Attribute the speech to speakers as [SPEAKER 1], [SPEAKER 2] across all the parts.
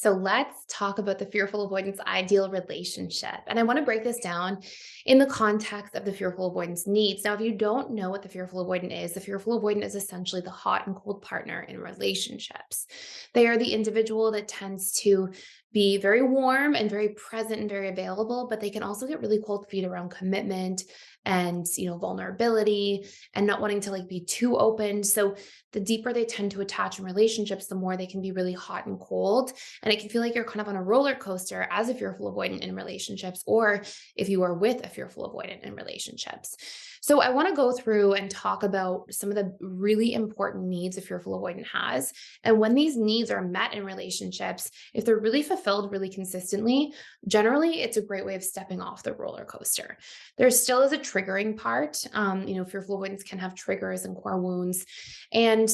[SPEAKER 1] So let's talk about the fearful avoidance ideal relationship. And I want to break this down in the context of the fearful avoidance needs. Now, if you don't know what the fearful avoidant is, the fearful avoidant is essentially the hot and cold partner in relationships. They are the individual that tends to be very warm and very present and very available, but they can also get really cold feet around commitment and vulnerability and not wanting to be too open. So the deeper they tend to attach in relationships, the more they can be really hot and cold. And it can feel like you're kind of on a roller coaster as a fearful avoidant in relationships, or if you are with a fearful avoidant in relationships. So I want to go through and talk about some of the really important needs a fearful avoidant has. And when these needs are met in relationships, if they're really fulfilled really consistently, generally it's a great way of stepping off the roller coaster. There still is a triggering part. Fearful avoidants can have triggers and core wounds. And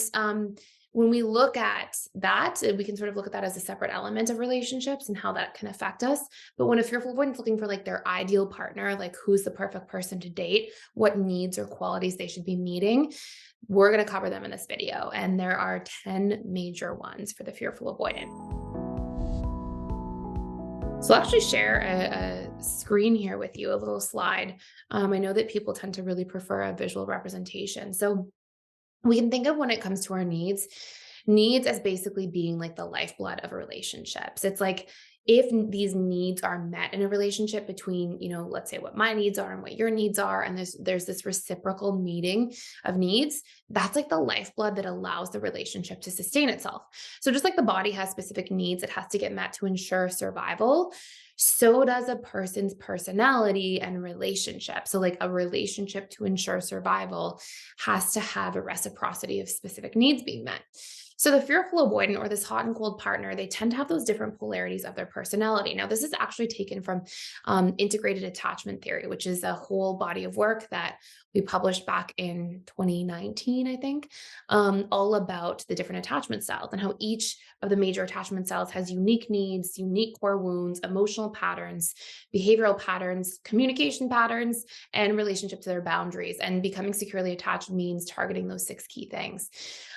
[SPEAKER 1] when we look at that, we can sort of look at that as a separate element of relationships and how that can affect us. But when a fearful avoidant is looking for their ideal partner, like who's the perfect person to date, what needs or qualities they should be meeting, we're going to cover them in this video. And there are 10 major ones for the fearful avoidant. So I'll actually share a screen here with you, a little slide. I know that people tend to really prefer a visual representation. So we can think of when it comes to our needs as basically being the lifeblood of relationships. It's like if these needs are met in a relationship between, let's say what my needs are and what your needs are, and there's this reciprocal meeting of needs, that's the lifeblood that allows the relationship to sustain itself. So just like the body has specific needs, it has to get met to ensure survival. So does a person's personality and relationship. So a relationship to ensure survival has to have a reciprocity of specific needs being met. So the fearful avoidant or this hot and cold partner, they tend to have those different polarities of their personality. Now, this is actually taken from integrated attachment theory, which is a whole body of work that we published back in 2019, I think, all about the different attachment styles and how each of the major attachment styles has unique needs, unique core wounds, emotional patterns, behavioral patterns, communication patterns, and relationship to their boundaries. And becoming securely attached means targeting those 6 key things.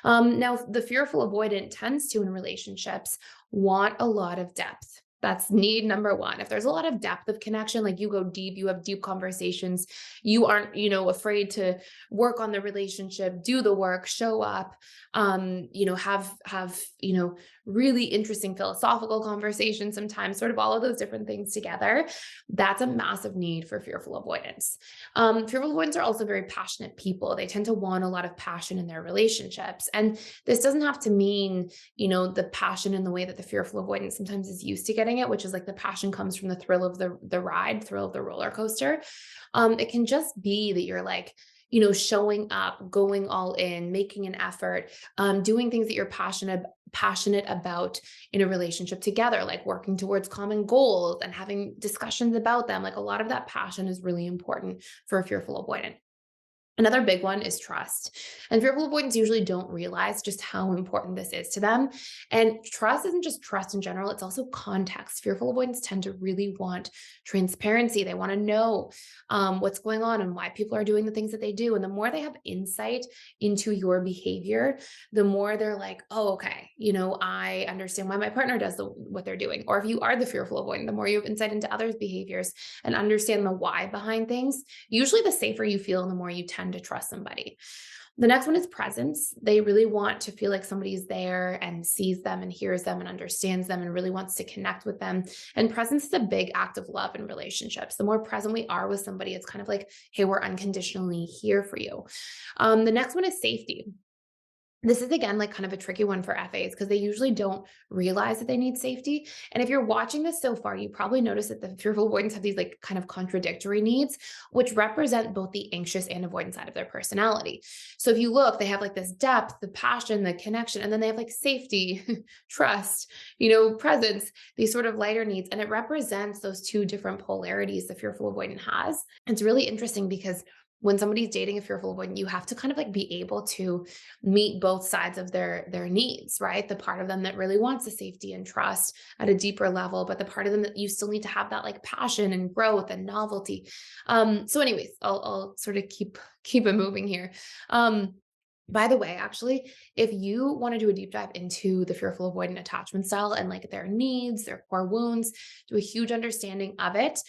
[SPEAKER 1] Now, the fearful avoidant tends to, in relationships, want a lot of depth. That's need number one. If there's a lot of depth of connection, you go deep, you have deep conversations, you aren't, afraid to work on the relationship, do the work, show up, have, really interesting philosophical conversations sometimes, sort of all of those different things together. That's a massive need for fearful avoidance. Fearful avoidants are also very passionate people. They tend to want a lot of passion in their relationships. And this doesn't have to mean, the passion in the way that the fearful avoidant sometimes is used to getting it, which is the passion comes from the thrill of the ride, thrill of the roller coaster. It can just be that you're showing up, going all in, making an effort, doing things that you're passionate about in a relationship together, like working towards common goals and having discussions about them. A lot of that passion is really important for a fearful avoidant. Another big one is trust. And fearful avoidants usually don't realize just how important this is to them. And trust isn't just trust in general, it's also context. Fearful avoidants tend to really want transparency. They want to know what's going on and why people are doing the things that they do. And the more they have insight into your behavior, the more they're like, oh, okay, I understand why my partner does what they're doing. Or if you are the fearful avoidant, the more you have insight into others' behaviors and understand the why behind things, usually the safer you feel and the more you tend to trust somebody. The next one is presence. They really want to feel like somebody's there and sees them and hears them and understands them and really wants to connect with them. And presence is a big act of love in relationships. The more present we are with somebody, it's kind of like, hey, we're unconditionally here for you. The next one is safety. This is again, kind of a tricky one for FAs because they usually don't realize that they need safety. And if you're watching this so far, you probably notice that the fearful avoidants have these kind of contradictory needs, which represent both the anxious and avoidant side of their personality. So if you look, they have this depth, the passion, the connection, and then they have safety, trust, presence, these sort of lighter needs. And it represents those 2 different polarities the fearful avoidant has. It's really interesting because when somebody's dating a fearful avoidant, you have to kind of be able to meet both sides of their needs, right? The part of them that really wants the safety and trust at a deeper level, but the part of them that you still need to have that passion and growth and novelty. So anyways, I'll sort of keep it moving here. By the way, actually, if you want to do a deep dive into the fearful avoidant attachment style and like their needs, their core wounds, do a huge understanding of it,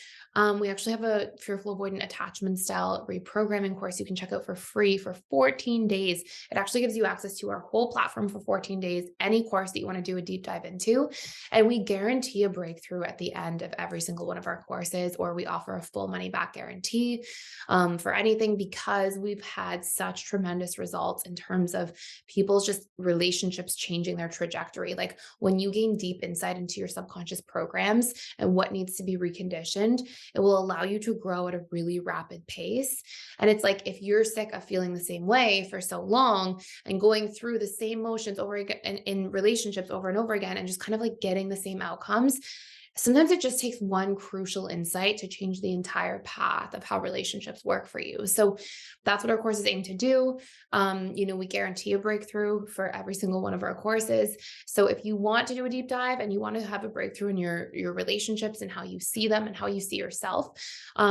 [SPEAKER 1] we actually have a fearful avoidant attachment style reprogramming course you can check out for free for 14 days. It actually gives you access to our whole platform for 14 days, any course that you want to do a deep dive into. And we guarantee a breakthrough at the end of every single one of our courses, or we offer a full money back guarantee for anything, because we've had such tremendous results in terms of people's just relationships changing their trajectory. Like when you gain deep insight into your subconscious programs and what needs to be reconditioned, it will allow you to grow at a really rapid pace. And it's like if you're sick of feeling the same way for so long and going through the same motions over again in relationships over and over again and just kind of like getting the same outcomes, sometimes it just takes one crucial insight to change the entire path of how relationships work for you. So that's what our courses aim to do. We guarantee a breakthrough for every single one of our courses. So if you want to do a deep dive and you want to have a breakthrough in your relationships and how you see them and how you see yourself,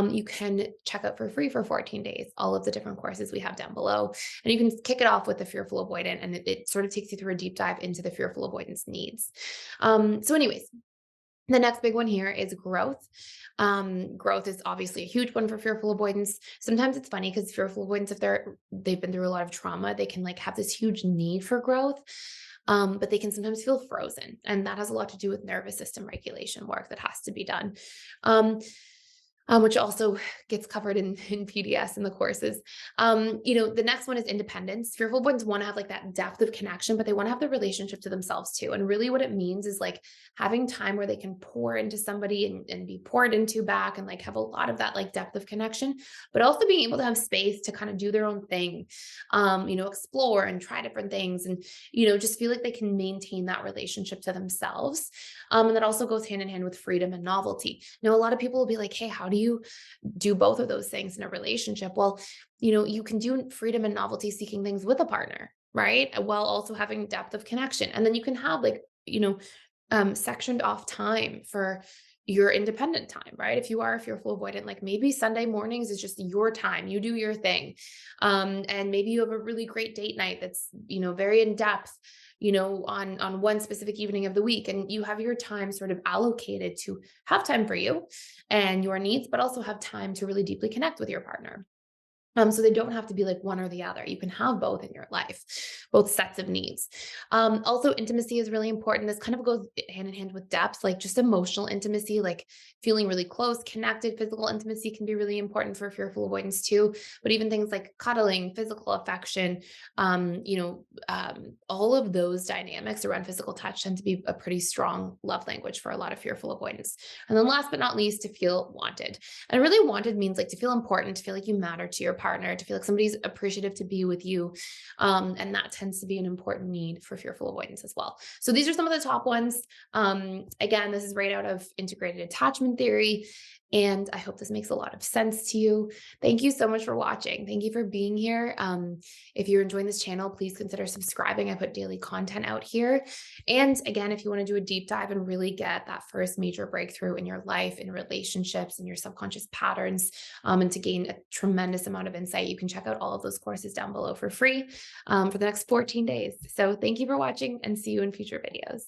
[SPEAKER 1] you can check out for free for 14 days all of the different courses we have down below. And you can kick it off with the fearful avoidant, and it sort of takes you through a deep dive into the fearful avoidance needs. So anyways, the next big one here is growth. Growth is obviously a huge one for fearful avoidance. Sometimes it's funny because fearful avoidance, if they've been through a lot of trauma, they can like have this huge need for growth. But they can sometimes feel frozen. And that has a lot to do with nervous system regulation work that has to be done. Which also gets covered in PDS in the courses. The next one is independence. Fearful ones want to have like that depth of connection, but they want to have the relationship to themselves too. And really what it means is like having time where they can pour into somebody and be poured into back and like have a lot of that like depth of connection, but also being able to have space to kind of do their own thing, explore and try different things and, just feel like they can maintain that relationship to themselves. And that also goes hand in hand with freedom and novelty. Now, a lot of people will be like, hey, how do you do both of those things in a relationship? Well, you can do freedom and novelty seeking things with a partner, right? While also having depth of connection. And then you can have like, sectioned off time for your independent time, right? If you are a fearful avoidant, like maybe Sunday mornings is just your time, you do your thing. And maybe you have a really great date night that's, very in depth, on one specific evening of the week, and you have your time sort of allocated to have time for you and your needs, but also have time to really deeply connect with your partner. So they don't have to be like one or the other. You can have both in your life, both sets of needs. Also, intimacy is really important. This kind of goes hand in hand with depth, like just emotional intimacy, like feeling really close, connected. Physical intimacy can be really important for fearful avoidance too. But even things like cuddling, physical affection, all of those dynamics around physical touch tend to be a pretty strong love language for a lot of fearful avoidance. And then last but not least, to feel wanted. And really wanted means like to feel important, to feel like you matter to your partner, to feel like somebody's appreciative to be with you. And that tends to be an important need for fearful avoidance as well. So these are some of the top ones. Again, this is right out of integrated attachment theory. And I hope this makes a lot of sense to you. Thank you so much for watching. Thank you for being here. If you're enjoying this channel, please consider subscribing. I put daily content out here. And again, if you want to do a deep dive and really get that first major breakthrough in your life, in relationships, in your subconscious patterns, and to gain a tremendous amount of insight, you can check out all of those courses down below for free for the next 14 days. So thank you for watching and see you in future videos.